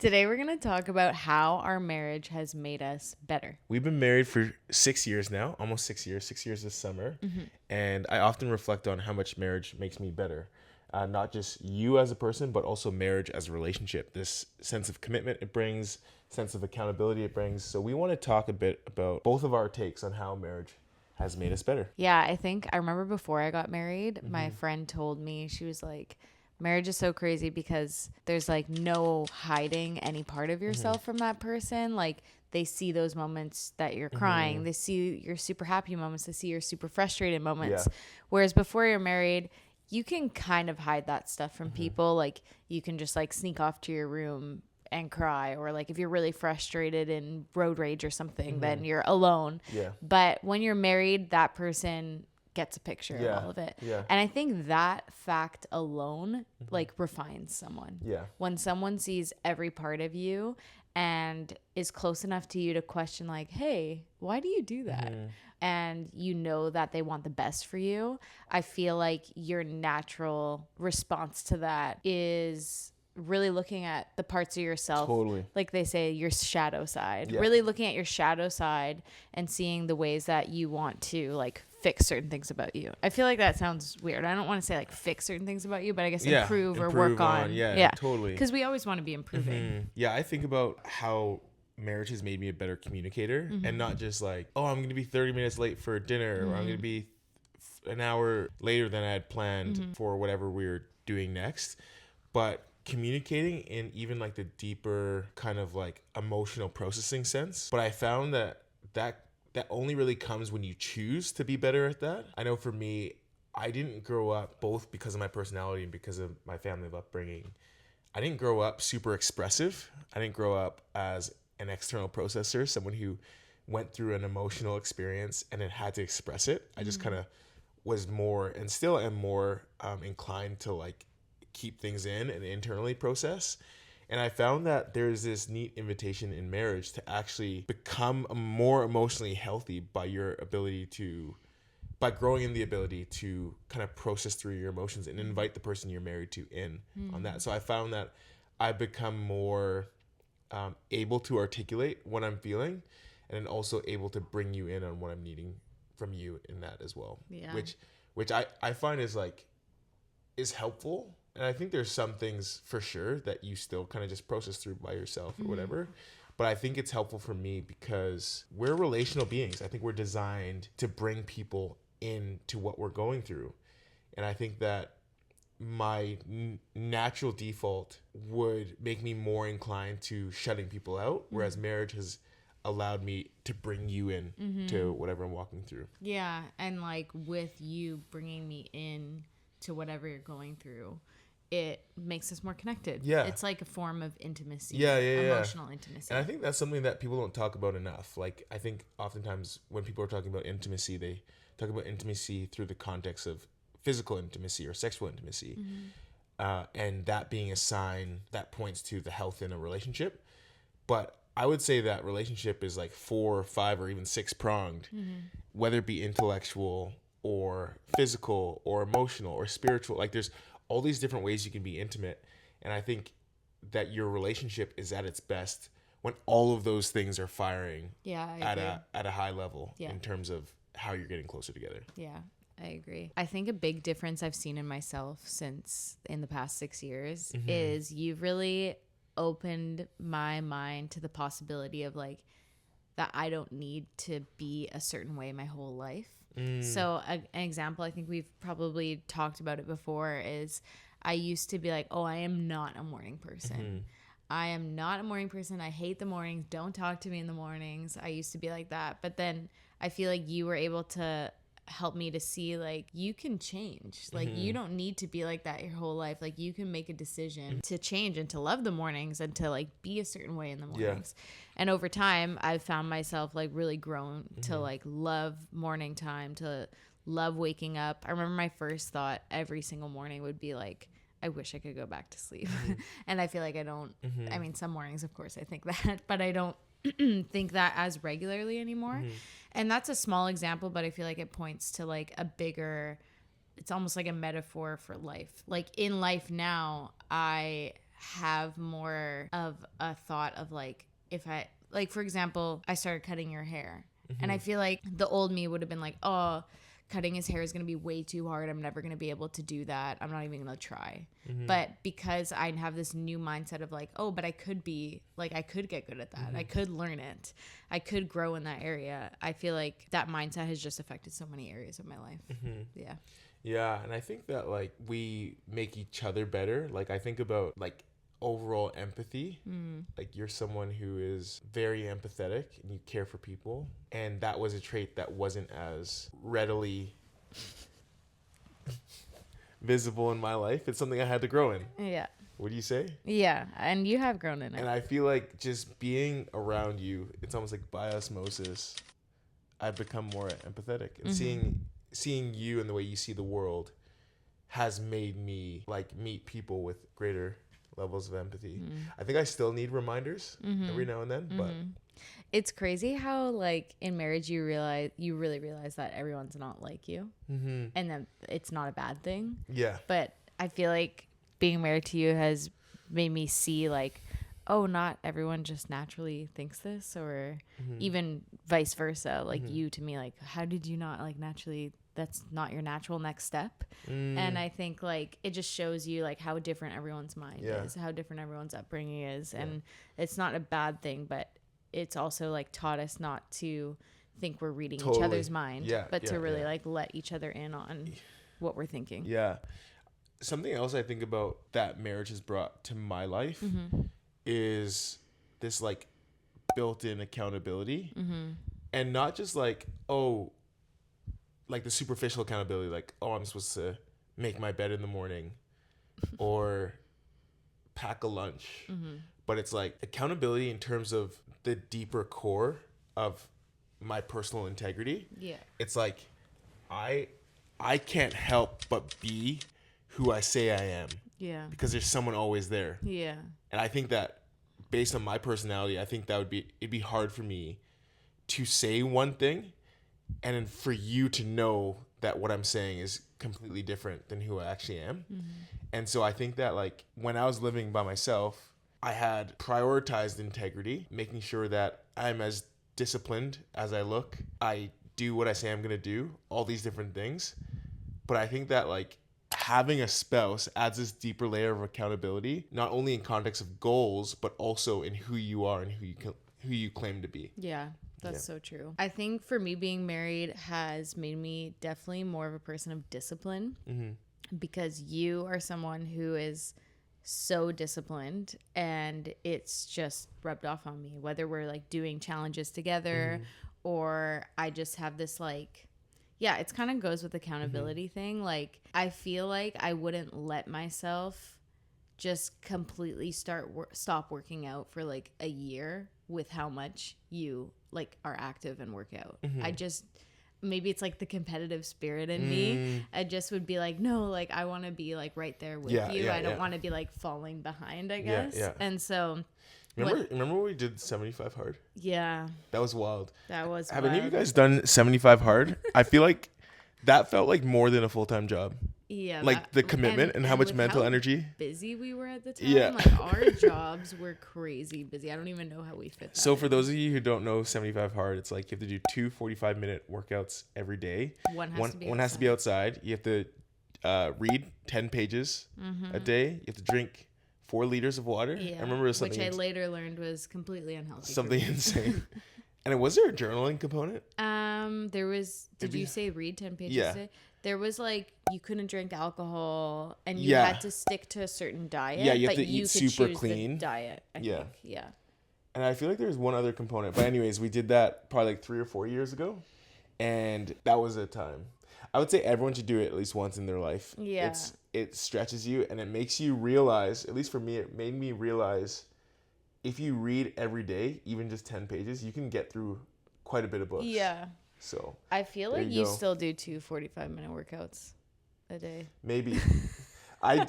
Today we're going to talk about how our marriage has made us better. We've been married for 6 years now, almost 6 years this summer. And I often reflect on how much marriage makes me better. Not just you as a person, but also marriage as a relationship. This sense of commitment it brings, sense of accountability it brings. So we want to talk a bit about both of our takes on how marriage has made us better. Yeah, I remember before I got married, my friend told me, she was like, marriage is so crazy because there's like no hiding any part of yourself from that person. Like they see those moments that you're crying. They see your super happy moments. They see your super frustrated moments. Yeah. Whereas before you're married, you can kind of hide that stuff from people. Like you can just like sneak off to your room and cry, or like if you're really frustrated in road rage or something, then you're alone. Yeah. But when you're married, that person gets a picture Yeah. of all of it. Yeah. And I think that fact alone like refines someone. Yeah. When someone sees every part of you and is close enough to you to question like, hey, why do you do that? And you know that they want the best for you, I feel like your natural response to that is really looking at the parts of yourself, Totally. like they say, your shadow side. Yeah. Really looking at your shadow side and seeing the ways that you want to like fix certain things about you. I feel like that sounds weird. I don't want to say like fix certain things about you, but I guess improve or work on. Yeah, totally. Because we always want to be improving. Yeah, I think about how marriage has made me a better communicator and not just like, oh, I'm going to be 30 minutes late for dinner or I'm going to be an hour later than I had planned for whatever we're doing next. But communicating in even like the deeper kind of like emotional processing sense. But I found that only really comes when you choose to be better at that. I know for me, I didn't grow up, both because of my personality and because of my family of upbringing, I didn't grow up super expressive. I didn't grow up as an external processor, someone who went through an emotional experience and then had to express it. I just kind of was more, and still am more inclined to like keep things in and internally process. And I found that there's this neat invitation in marriage to actually become more emotionally healthy by growing in the ability to kind of process through your emotions and invite the person you're married to in on that. So I found that I've become more able to articulate what I'm feeling and then also able to bring you in on what I'm needing from you in that as well. Yeah. Which I find is helpful. And I think there's some things for sure that you still kind of just process through by yourself or whatever. But I think it's helpful for me because we're relational beings. I think we're designed to bring people into what we're going through. And I think that my natural default would make me more inclined to shutting people out, whereas marriage has allowed me to bring you in to whatever I'm walking through. Yeah. And like with you bringing me in to whatever you're going through, it makes us more connected. Yeah. It's like a form of intimacy. Yeah. Emotional intimacy. And I think that's something that people don't talk about enough. Like, I think oftentimes when people are talking about intimacy, they talk about intimacy through the context of physical intimacy or sexual intimacy. And that being a sign that points to the health in a relationship. But I would say that relationship is like 4, 5, or even 6-pronged, whether it be intellectual or physical or emotional or spiritual. Like there's all these different ways you can be intimate. And I think that your relationship is at its best when all of those things are firing at a high level in terms of how you're getting closer together. Yeah, I agree. I think a big difference I've seen in myself since in the past 6 years is you've really opened my mind to the possibility of like that I don't need to be a certain way my whole life. So an example, I think we've probably talked about it before, is I used to be like, oh, I am not a morning person. I am not a morning person. I hate the mornings. Don't talk to me in the mornings. I used to be like that. But then I feel like you were able to help me to see like you can change. Like you don't need to be like that your whole life. Like you can make a decision to change and to love the mornings and to like be a certain way in the mornings. And over time I've found myself like really grown to like love morning time, to love waking up. I remember my first thought every single morning would be like, I wish I could go back to sleep. And I feel like I don't, I mean, some mornings of course I think that, but I don't think that as regularly anymore. And that's a small example, but I feel like it points to like a bigger, it's almost like a metaphor for life. Like in life now, I have more of a thought of like, if I, like, for example, I started cutting your hair. And I feel like the old me would have been like, oh, cutting his hair is going to be way too hard. I'm never going to be able to do that. I'm not even going to try. But because I have this new mindset of like, oh, but I could be like, I could get good at that. I could learn it. I could grow in that area. I feel like that mindset has just affected so many areas of my life. Yeah. Yeah. And I think that like we make each other better. Like I think about like overall empathy. Like you're someone who is very empathetic and you care for people, and that was a trait that wasn't as readily visible in my life. It's something I had to grow in. Yeah. What do you say? Yeah, and you have grown in it. And I feel like just being around you, it's almost like by osmosis, I've become more empathetic, and seeing you and the way you see the world has made me like meet people with greater levels of empathy. I think I still need reminders every now and then, but it's crazy how like in marriage you really realize that everyone's not like you, and that it's not a bad thing. Yeah. But I feel like being married to you has made me see like, oh, not everyone just naturally thinks this, or even vice versa. Like you to me, like, how did you not like naturally? That's not your natural next step. And I think like it just shows you like how different everyone's mind is, how different everyone's upbringing is. And it's not a bad thing, but it's also like taught us not to think we're reading each other's mind, but to really like let each other in on what we're thinking. Yeah. Something else I think about that marriage has brought to my life is this like built-in accountability, and not just like, oh, like the superficial accountability, like, oh, I'm supposed to make my bed in the morning or pack a lunch. But it's like accountability in terms of the deeper core of my personal integrity. Yeah. It's like I can't help but be who I say I am. Yeah. Because there's someone always there. Yeah. And I think that based on my personality, I think that it'd be hard for me to say one thing and then for you to know that what I'm saying is completely different than who I actually am. And so I think that like when I was living by myself, I had prioritized integrity, making sure that I'm as disciplined as I look. I do what I say I'm going to do, all these different things. But I think that like having a spouse adds this deeper layer of accountability, not only in context of goals, but also in who you are and who you claim to be. Yeah. That's so true. I think for me, being married has made me definitely more of a person of discipline, because you are someone who is so disciplined, and it's just rubbed off on me, whether we're like doing challenges together or I just have this like, yeah, it's kind of goes with accountability thing. Like, I feel like I wouldn't let myself just completely stop working out for like a year with how much you like are active and work out. I just, maybe it's like the competitive spirit in me. I just would be like, no, like I want to be like right there with you. I don't want to be like falling behind, I guess. And so remember when we did 75 hard? Yeah. That was wild. Have any of you guys done 75 hard? I feel like that felt like more than a full-time job. Yeah. Like the commitment and how much mental energy. Busy we were at the time. Yeah. Like our jobs were crazy busy. I don't even know how we fit that. So for those of you who don't know 75 hard, it's like you have to do 2 45-minute workouts every day. One has to be outside. You have to read 10 pages a day. You have to drink 4 liters of water. Yeah. I remember something. Which I later learned was completely unhealthy. Something insane. And was there a journaling component? There was. Did you say read 10 pages a day? There was like you couldn't drink alcohol and you had to stick to a certain diet. Yeah, you have to eat super clean diet. I think. Yeah. And I feel like there's one other component. But anyways, we did that probably like 3 or 4 years ago, and that was a time. I would say everyone should do it at least once in their life. Yeah. It stretches you and it makes you realize. At least for me, it made me realize. If you read every day, even just 10 pages, you can get through quite a bit of books. Yeah. So I feel like you still do 2 45-minute workouts a day. Maybe. I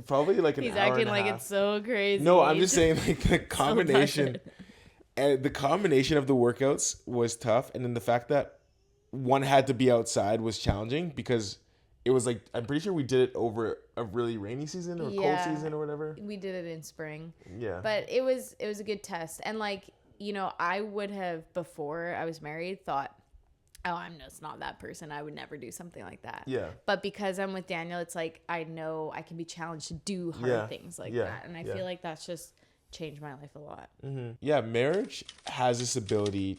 probably like an He's hour acting and a like half. It's so crazy. No, I'm just saying like the combination. And the combination of the workouts was tough. And then the fact that one had to be outside was challenging because it was like, I'm pretty sure we did it over a really rainy season or cold season or whatever. We did it in spring. Yeah. But it was a good test. And like, you know, I would have, before I was married, thought, oh, I'm just not that person. I would never do something like that. Yeah. But because I'm with Daniel, it's like, I know I can be challenged to do hard things like that. And I feel like that's just changed my life a lot. Mm-hmm. Yeah. Marriage has this ability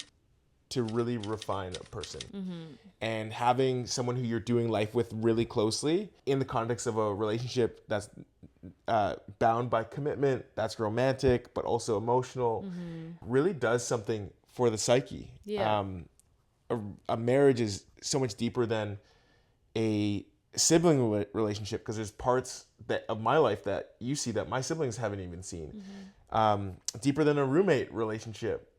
to really refine a person. Mm-hmm. And having someone who you're doing life with really closely in the context of a relationship that's bound by commitment, that's romantic, but also emotional, really does something for the psyche. Yeah. A marriage is so much deeper than a sibling relationship, because there's parts of my life that you see that my siblings haven't even seen. Deeper than a roommate relationship.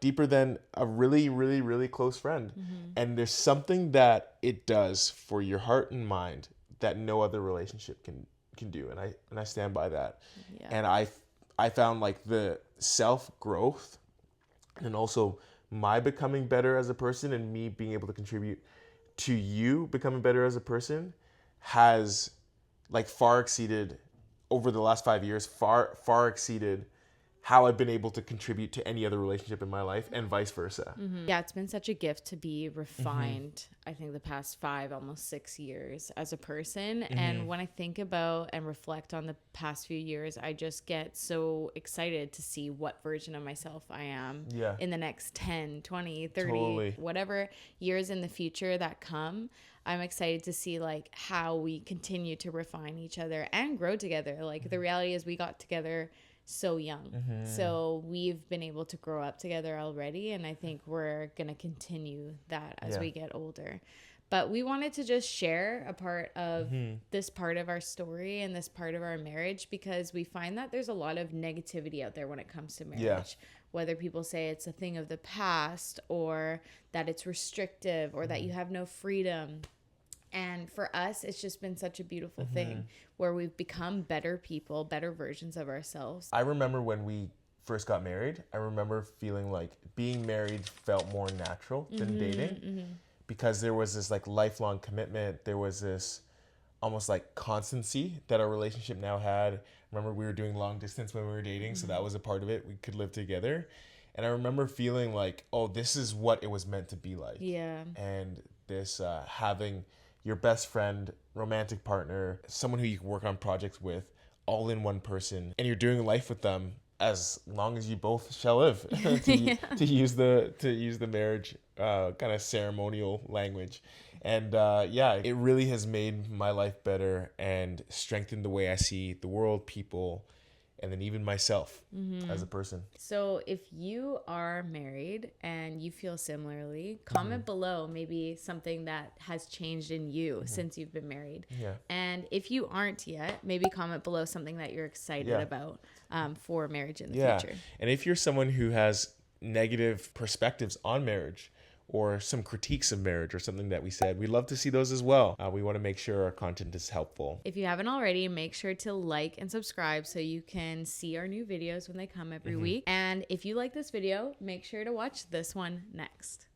Deeper than a really, really, really close friend. And there's something that it does for your heart and mind that no other relationship can do. And I stand by that. Yeah. And I found like the self-growth and also my becoming better as a person and me being able to contribute to you becoming better as a person has like far exceeded, over the last 5 years, far exceeded how I've been able to contribute to any other relationship in my life, and vice versa. Yeah, it's been such a gift to be refined, I think, the past 5, almost 6 years as a person. And when I think about and reflect on the past few years, I just get so excited to see what version of myself I am in the next 10, 20, 30, whatever years in the future that come. I'm excited to see like how we continue to refine each other and grow together. Like the reality is we got together so young. So we've been able to grow up together already. And I think we're going to continue that as we get older. But we wanted to just share a part of this part of our story and this part of our marriage, because we find that there's a lot of negativity out there when it comes to marriage. Whether people say it's a thing of the past, or that it's restrictive, or that you have no freedom. And for us, it's just been such a beautiful thing where we've become better people, better versions of ourselves. I remember when we first got married, I remember feeling like being married felt more natural than dating, because there was this like lifelong commitment. There was this almost like constancy that our relationship now had. Remember, we were doing long distance when we were dating, so that was a part of it. We could live together. And I remember feeling like, oh, this is what it was meant to be like. Yeah. And this having your best friend, romantic partner, someone who you can work on projects with, all in one person, and you're doing life with them as long as you both shall live, to use the marriage kind of ceremonial language. And it really has made my life better and strengthened the way I see the world, people, and then even myself as a person. So if you are married and you feel similarly, comment below maybe something that has changed in you since you've been married. Yeah. And if you aren't yet, maybe comment below something that you're excited about for marriage in the future. And if you're someone who has negative perspectives on marriage, or some critiques of marriage or something that we said, we'd love to see those as well. We want to make sure our content is helpful. If you haven't already, make sure to like and subscribe so you can see our new videos when they come every week. And if you like this video, make sure to watch this one next.